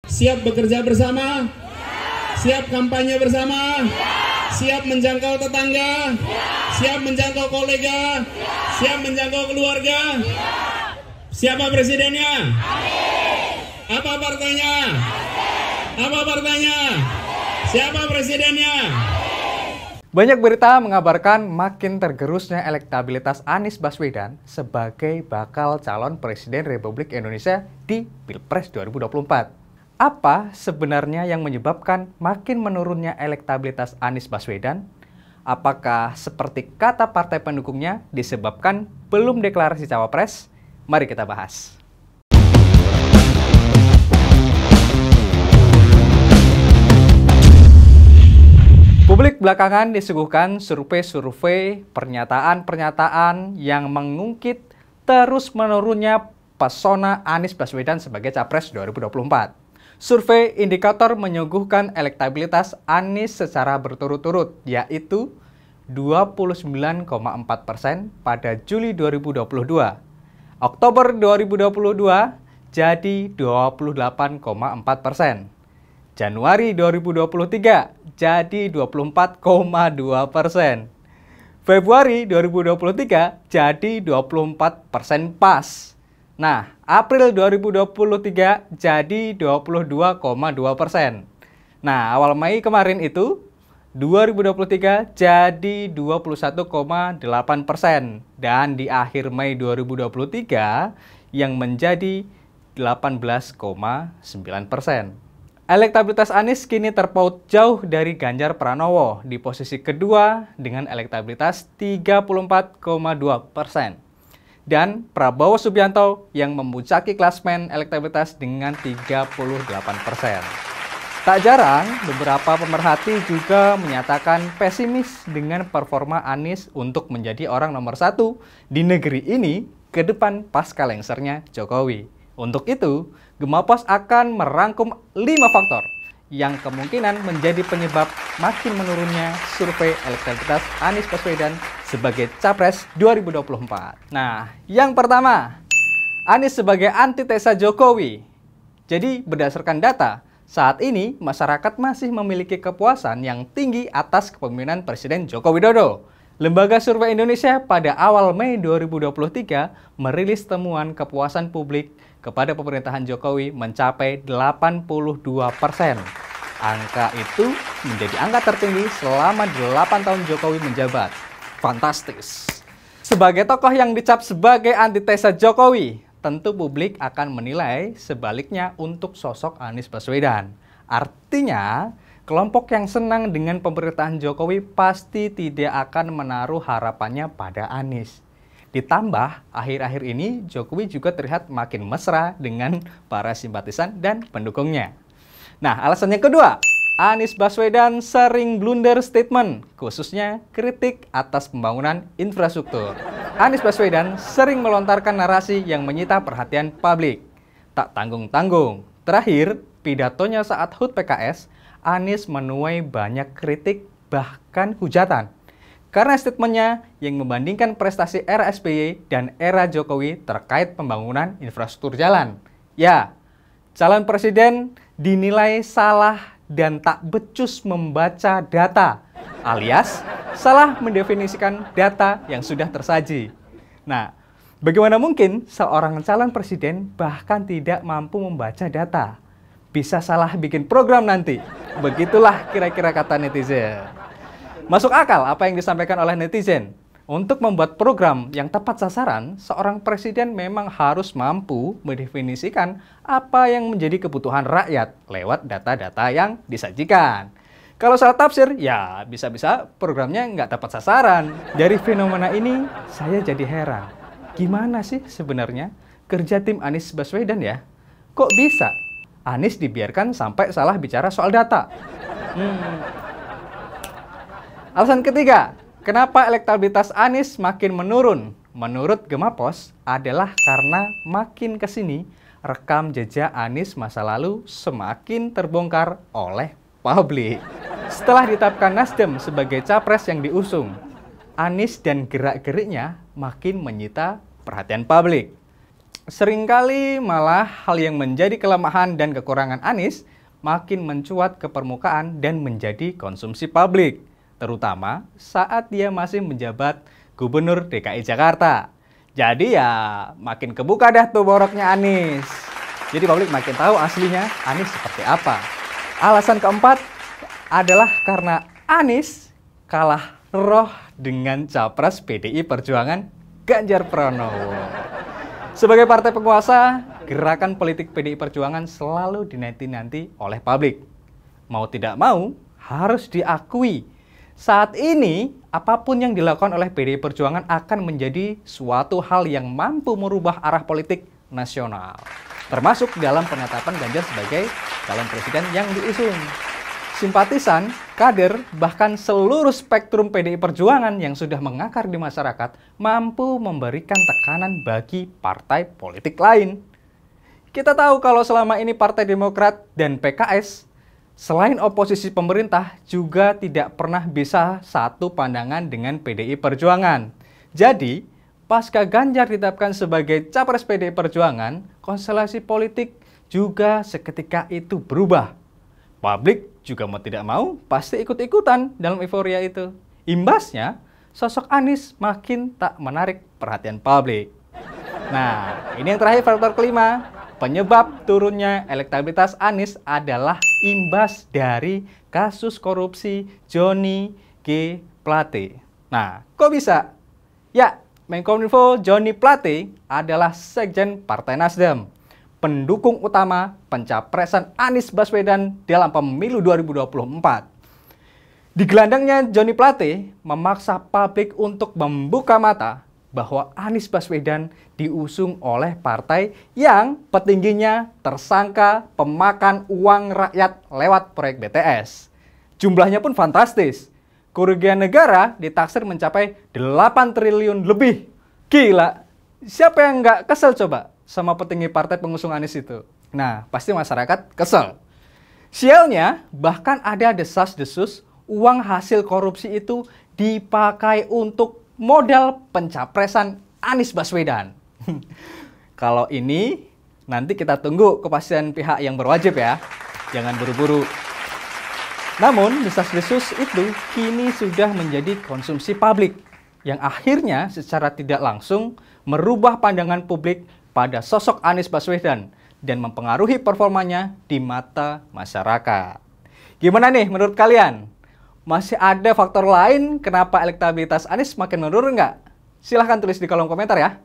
Siap bekerja bersama? Siap kampanye bersama? Siap menjangkau tetangga? Siap menjangkau kolega? Siap menjangkau keluarga? Siapa presidennya? Apa partainya? Apa partainya? Siapa presidennya? Banyak berita mengabarkan makin tergerusnya elektabilitas Anies Baswedan sebagai bakal calon Presiden Republik Indonesia di Pilpres 2024. Apa sebenarnya yang menyebabkan makin menurunnya elektabilitas Anies Baswedan? Apakah seperti kata partai pendukungnya disebabkan belum deklarasi cawapres? Mari kita bahas. Publik belakangan disuguhkan survei-survei, pernyataan-pernyataan yang mengungkit terus menurunnya pesona Anies Baswedan sebagai Capres 2024. Survei indikator menyuguhkan elektabilitas Anies secara berturut-turut, yaitu 29,4% pada Juli 2022. Oktober 2022 jadi 28,4%. Januari 2023 jadi 24,2%. Februari 2023 jadi 24% pas. Nah, April 2023 jadi 22,2%. Nah, awal Mei kemarin itu 2023 jadi 21,8%. Dan di akhir Mei 2023 yang menjadi 18,9%. Elektabilitas Anies kini terpaut jauh dari Ganjar Pranowo di posisi kedua dengan elektabilitas 34,2%. Dan Prabowo Subianto yang memuncaki klasmen elektabilitas dengan 38%. Tak jarang, beberapa pemerhati juga menyatakan pesimis dengan performa Anies untuk menjadi orang nomor 1 di negeri ini ke depan pasca lengsernya Jokowi. Untuk itu, Gemapos akan merangkum 5 faktor yang kemungkinan menjadi penyebab makin menurunnya survei elektabilitas Anies Baswedan sebagai Capres 2024. Nah, yang pertama, Anies sebagai antitesa Jokowi. Jadi, berdasarkan data, saat ini masyarakat masih memiliki kepuasan yang tinggi atas kepemimpinan Presiden Joko Widodo. Lembaga Survei Indonesia pada awal Mei 2023 merilis temuan kepuasan publik kepada pemerintahan Jokowi mencapai 82%. Angka itu menjadi angka tertinggi selama 8 tahun Jokowi menjabat. Fantastis. Sebagai tokoh yang dicap sebagai antitesa Jokowi, tentu publik akan menilai sebaliknya untuk sosok Anies Baswedan. Artinya, kelompok yang senang dengan pemerintahan Jokowi pasti tidak akan menaruh harapannya pada Anies. Ditambah, akhir-akhir ini Jokowi juga terlihat makin mesra dengan para simpatisan dan pendukungnya. Nah, alasan yang kedua, Anies Baswedan sering blunder statement, khususnya kritik atas pembangunan infrastruktur. Anies Baswedan sering melontarkan narasi yang menyita perhatian publik. Tak tanggung-tanggung. Terakhir, pidatonya saat HUT PKS, Anies menuai banyak kritik, bahkan hujatan. Karena statementnya yang membandingkan prestasi era SBY dan era Jokowi terkait pembangunan infrastruktur jalan. Ya, calon presiden dinilai salah dan tak becus membaca data, alias salah mendefinisikan data yang sudah tersaji. Nah, bagaimana mungkin seorang calon presiden bahkan tidak mampu membaca data? Bisa salah bikin program nanti. Begitulah kira-kira kata netizen. Masuk akal apa yang disampaikan oleh netizen. Untuk membuat program yang tepat sasaran, seorang presiden memang harus mampu mendefinisikan apa yang menjadi kebutuhan rakyat lewat data-data yang disajikan. Kalau salah tafsir, ya bisa-bisa programnya nggak tepat sasaran. Dari fenomena ini, saya jadi heran. Gimana sih sebenarnya kerja tim Anies Baswedan ya? Kok bisa Anies dibiarkan sampai salah bicara soal data? Alasan ketiga, kenapa elektabilitas Anies makin menurun? Menurut Gemapos adalah karena makin kesini rekam jejak Anies masa lalu semakin terbongkar oleh publik. Setelah ditetapkan Nasdem sebagai capres yang diusung, Anies dan gerak-geriknya makin menyita perhatian publik. Seringkali malah hal yang menjadi kelemahan dan kekurangan Anies makin mencuat ke permukaan dan menjadi konsumsi publik, terutama saat dia masih menjabat Gubernur DKI Jakarta. Jadi ya makin kebuka dah tuh boroknya Anies. Jadi publik makin tahu aslinya Anies seperti apa. Alasan keempat adalah karena Anies kalah roh dengan capres PDI Perjuangan Ganjar Pranowo. Sebagai partai penguasa, gerakan politik PDI Perjuangan selalu dinanti-nanti oleh publik. Mau tidak mau, harus diakui. Saat ini, apapun yang dilakukan oleh PDI Perjuangan akan menjadi suatu hal yang mampu merubah arah politik nasional. Termasuk dalam penetapan Ganjar sebagai calon presiden yang diusung. Simpatisan, kader, bahkan seluruh spektrum PDI Perjuangan yang sudah mengakar di masyarakat mampu memberikan tekanan bagi partai politik lain. Kita tahu kalau selama ini Partai Demokrat dan PKS, selain oposisi pemerintah, juga tidak pernah bisa satu pandangan dengan PDI Perjuangan. Jadi, pasca Ganjar ditetapkan sebagai capres PDI Perjuangan, konstelasi politik juga seketika itu berubah. Publik juga mau tidak mau pasti ikut-ikutan dalam euforia itu. Imbasnya, sosok Anies makin tak menarik perhatian publik. Nah, ini yang terakhir faktor kelima. Penyebab turunnya elektabilitas Anies adalah imbas dari kasus korupsi Johnny G. Plate. Nah, kok bisa? Ya, Menkominfo Johnny Plate adalah sekjen Partai Nasdem, pendukung utama pencapresan Anies Baswedan dalam pemilu 2024. Di gelandangnya Johnny Plate memaksa publik untuk membuka mata bahwa Anies Baswedan diusung oleh partai yang petingginya tersangka pemakan uang rakyat lewat proyek BTS. Jumlahnya pun fantastis. Kerugian negara ditaksir mencapai 8 triliun lebih. Gila, siapa yang nggak kesel coba sama petinggi partai pengusung Anies itu? Nah, pasti masyarakat kesel. Sialnya, bahkan ada desas-desus uang hasil korupsi itu dipakai untuk modal pencapresan Anies Baswedan. Kalau ini, nanti kita tunggu kepastian pihak yang berwajib ya. Jangan buru-buru. Namun, desas-desus itu kini sudah menjadi konsumsi publik, yang akhirnya secara tidak langsung merubah pandangan publik pada sosok Anies Baswedan dan mempengaruhi performanya di mata masyarakat. Gimana nih menurut kalian? Masih ada faktor lain kenapa elektabilitas Anies makin menurun nggak? Silahkan tulis di kolom komentar ya.